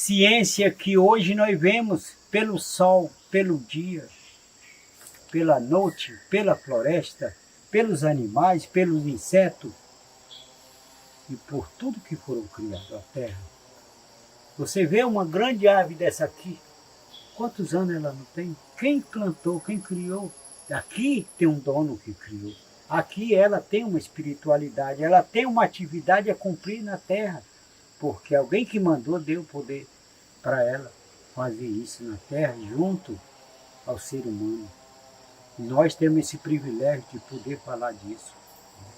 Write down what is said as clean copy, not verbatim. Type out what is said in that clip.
ciência que hoje nós vemos pelo sol, pelo dia, pela noite, pela floresta, pelos animais, pelos insetos e por tudo que foram criados a terra. Você vê uma grande árvore dessa aqui, quantos anos ela não tem? Quem plantou, quem criou? Aqui tem um dono que criou. Aqui ela tem uma espiritualidade, ela tem uma atividade a cumprir na terra, porque alguém que mandou deu poder para ela fazer isso na terra, junto ao ser humano. E nós temos esse privilégio de poder falar disso.